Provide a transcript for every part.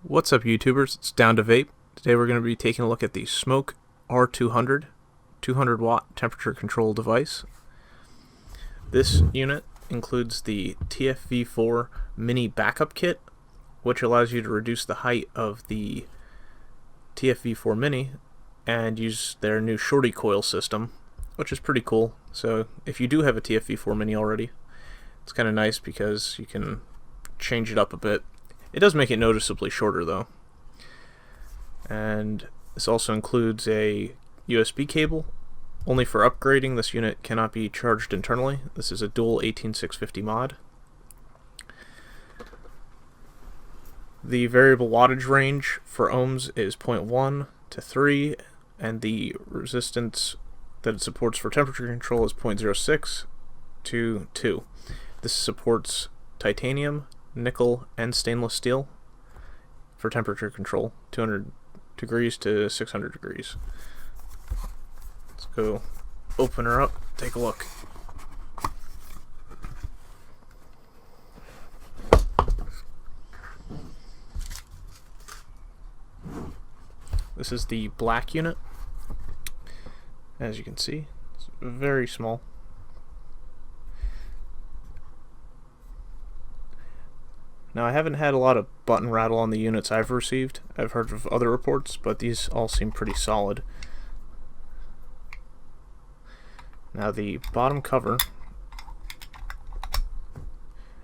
What's up, YouTubers? It's DownToVape. Today we're going to be taking a look at the Smok R200 200 watt temperature control device. This unit includes the TFV4 Mini backup kit, which allows you to reduce the height of the TFV4 Mini and use their new shorty coil system, which is pretty cool. So if you do have a TFV4 Mini already, it's kind of nice because you can change it up a bit. It does make it noticeably shorter though. And this also includes a USB cable. Only for upgrading, this unit cannot be charged internally. This is a dual 18650 mod. The variable wattage range for ohms is 0.1 to 3, and the resistance that it supports for temperature control is 0.06 to 2. This supports titanium, nickel, and stainless steel for temperature control, 200 degrees to 600 degrees. Let's go open her up, take a look. This is the black unit. As you can see, it's very small. Now, I haven't had a lot of button rattle on the units I've received. I've heard of other reports, but these all seem pretty solid. Now, the bottom cover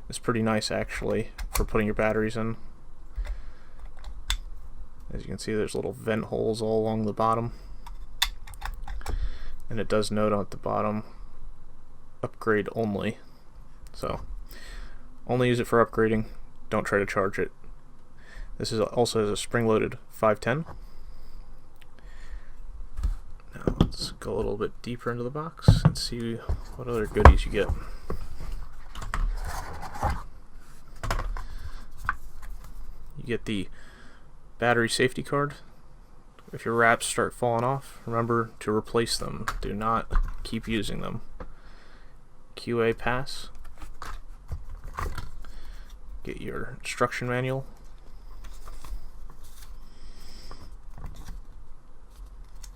is pretty nice, actually, for putting your batteries in. As you can see, there's little vent holes all along the bottom. And it does note on the bottom, upgrade only. So, only use it for upgrading. Don't try to charge it. This is also has a spring-loaded 510. Now let's go a little bit deeper into the box and see what other goodies you get. You get the battery safety card. If your wraps start falling off, remember to replace them. Do not keep using them. QA pass. Get your instruction manual.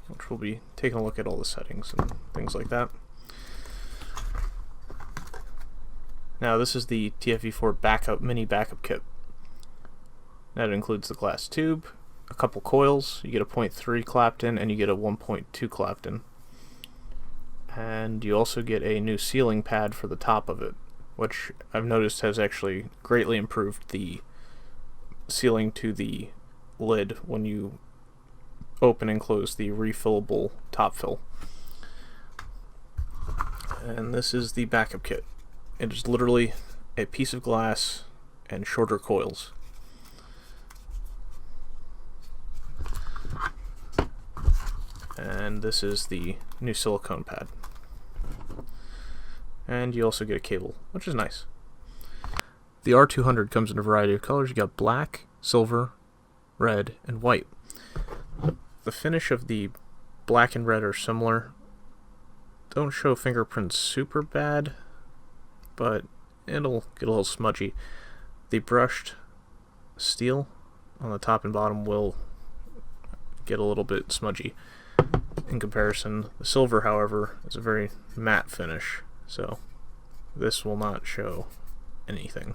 Which we'll be taking a look at all the settings and things like that. Now this is the TFV4 Mini backup kit. That includes the glass tube, a couple coils, you get a 0.3 clapped in, and you get a 1.2 clapped in. And you also get a new sealing pad for the top of it, which I've noticed has actually greatly improved the sealing to the lid when you open and close the refillable top fill. And this is the backup kit. It is literally a piece of glass and shorter coils. And this is the new silicone pad. And you also get a cable, which is nice. The R200 comes in a variety of colors. You got black, silver, red, and white. The finish of the black and red are similar. Don't show fingerprints super bad, but it'll get a little smudgy. The brushed steel on the top and bottom will get a little bit smudgy in comparison. The silver, however, is a very matte finish, so this will not show anything.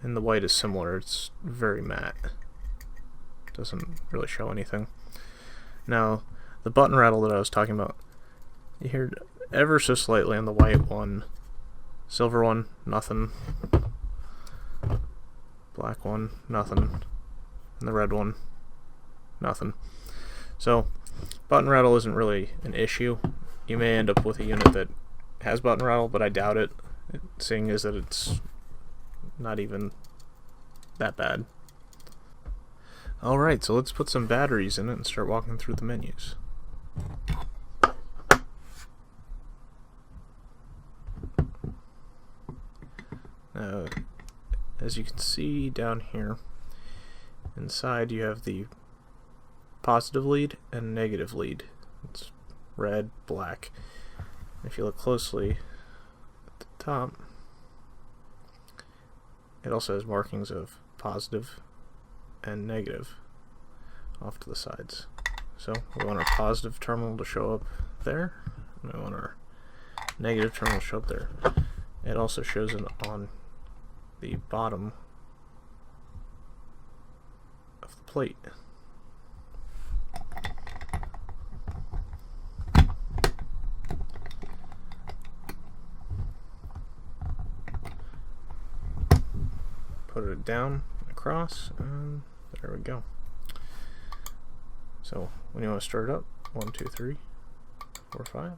And the white is similar, it's very matte. Doesn't really show anything. Now, the button rattle that I was talking about, you hear it ever so slightly on the white one. Silver one, nothing. Black one, nothing. And the red one, nothing. So, button rattle isn't really an issue. You may end up with a unit that has button rattle, but I doubt it, seeing as that it's not even that bad. Alright, so let's put some batteries in it and start walking through the menus. As you can see down here, inside you have the positive lead and negative lead. It's red, black. If you look closely at the top, it also has markings of positive and negative off to the sides. So we want our positive terminal to show up there, and we want our negative terminal to show up there. It also shows it on the bottom of the plate. Put it down across, and there we go. So when you want to start it up, 1, 2, 3, 4, 5.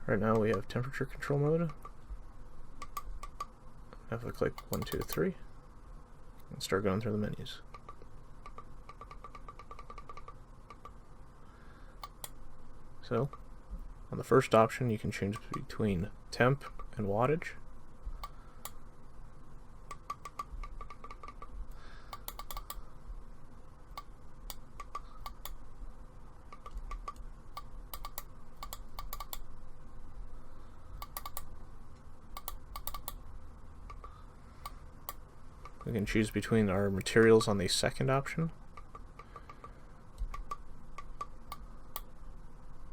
Right now we have temperature control mode. If I click 1, 2, 3, and start going through the menus. So, on the first option, you can change between temp and wattage. We can choose between our materials on the second option.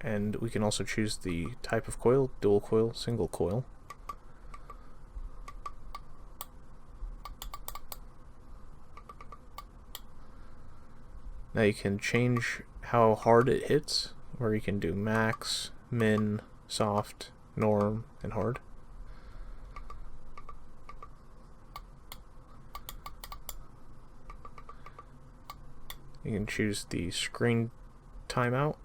And we can also choose the type of coil, dual coil, single coil. Now you can change how hard it hits, where you can do max, min, soft, norm, and hard. You can choose the screen timeout.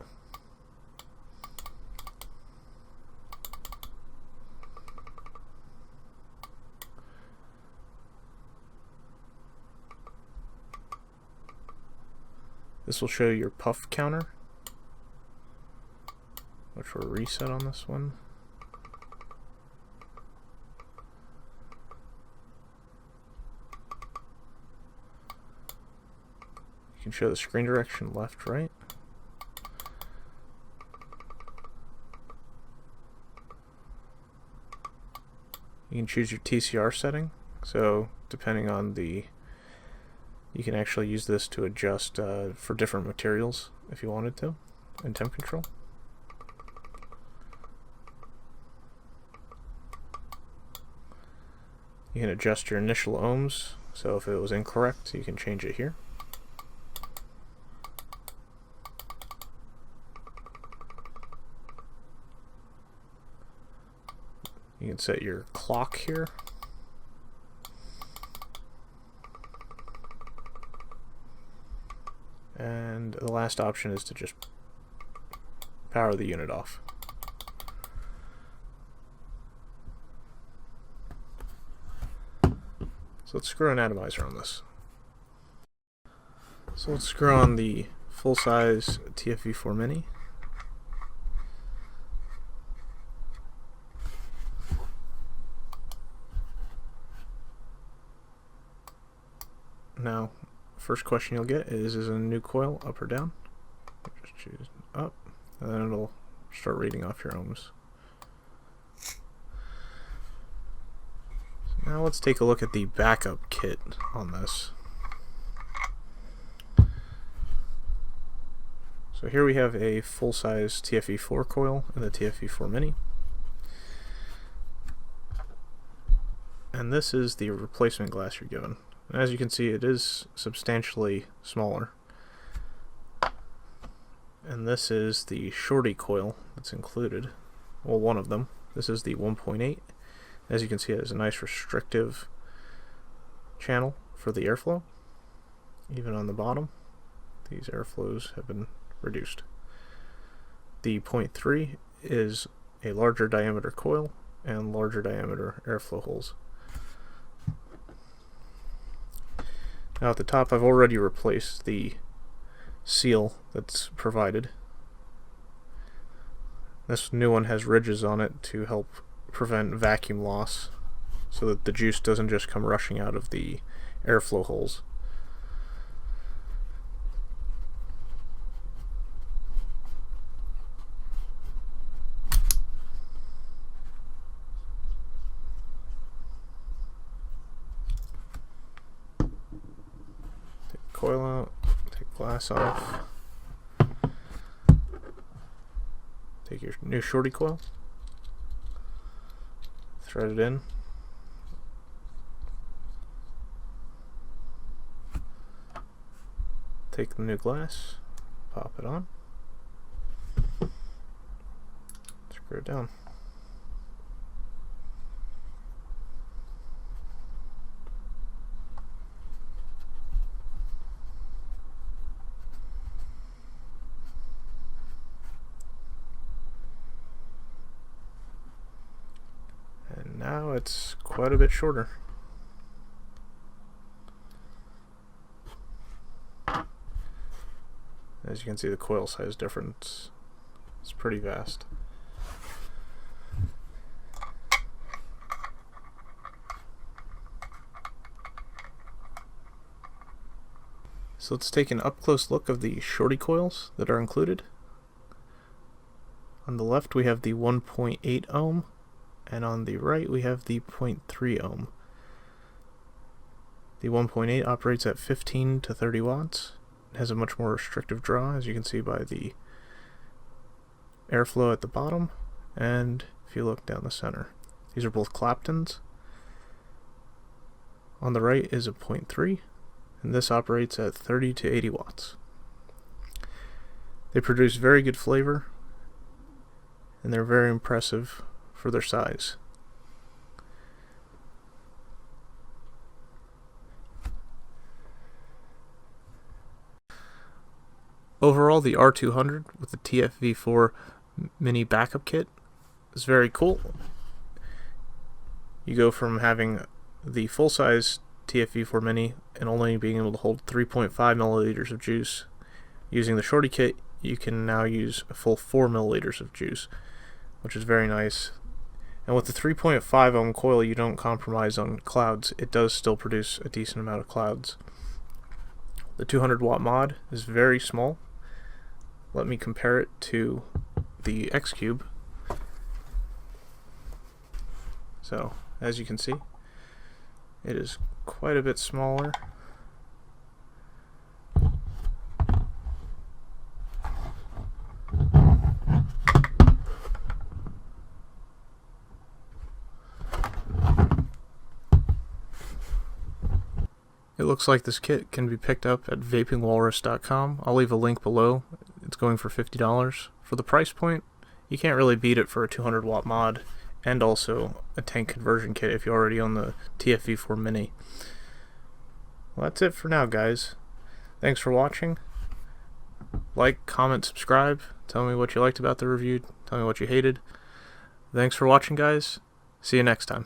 This will show your puff counter, which will reset on this one. You can show the screen direction left, right. You can choose your TCR setting, so depending on the you can actually use this to adjust for different materials if you wanted to, in temp control. You can adjust your initial ohms, so if it was incorrect, you can change it here. You can set your clock here. And the last option is to just power the unit off. So let's screw an atomizer on this. So let's screw on the full-size TFV4 Mini. Now, first question you'll get is it a new coil, up or down? Just choose up, and then it'll start reading off your ohms. So now let's take a look at the backup kit on this. So here we have a full-size TFV4 coil and the TFV4 Mini. And this is the replacement glass you're given. As you can see, it is substantially smaller. And this is the shorty coil that's included. Well, one of them. This is the 1.8. As you can see, it has a nice restrictive channel for the airflow. Even on the bottom, these airflows have been reduced. The 0.3 is a larger diameter coil and larger diameter airflow holes. Now at the top, I've already replaced the seal that's provided. This new one has ridges on it to help prevent vacuum loss, so that the juice doesn't just come rushing out of the airflow holes. Take coil out, take glass off. Take your new shorty coil, thread it in. Take the new glass, pop it on, screw it down. And now it's quite a bit shorter. As you can see, the coil size difference is pretty vast. So let's take an up-close look of the shorty coils that are included. On the left we have the 1.8 ohm, and on the right we have the 0.3 ohm. The 1.8 operates at 15 to 30 watts. It has a much more restrictive draw, as you can see by the airflow at the bottom, and if you look down the center. These are both Claptons. On the right is a 0.3, and this operates at 30 to 80 watts. They produce very good flavor, and they're very impressive for their size. Overall, the R200 with the TFV4 Mini backup kit is very cool. You go from having the full-size TFV4 Mini and only being able to hold 3.5 milliliters of juice. Using the shorty kit, you can now use a full 4 milliliters of juice, which is very nice. And with the 3.5 ohm coil, you don't compromise on clouds. It does still produce a decent amount of clouds. The 200 watt mod is very small. Let me compare it to the X Cube. So, as you can see, it is quite a bit smaller. It looks like this kit can be picked up at vapingwalrus.com. I'll leave a link below. It's going for $50. For the price point, you can't really beat it for a 200 watt mod and also a tank conversion kit if you already own the TFV4 Mini. Well, that's it for now, guys. Thanks for watching. Like, comment, subscribe. Tell me what you liked about the review. Tell me what you hated. Thanks for watching, guys. See you next time.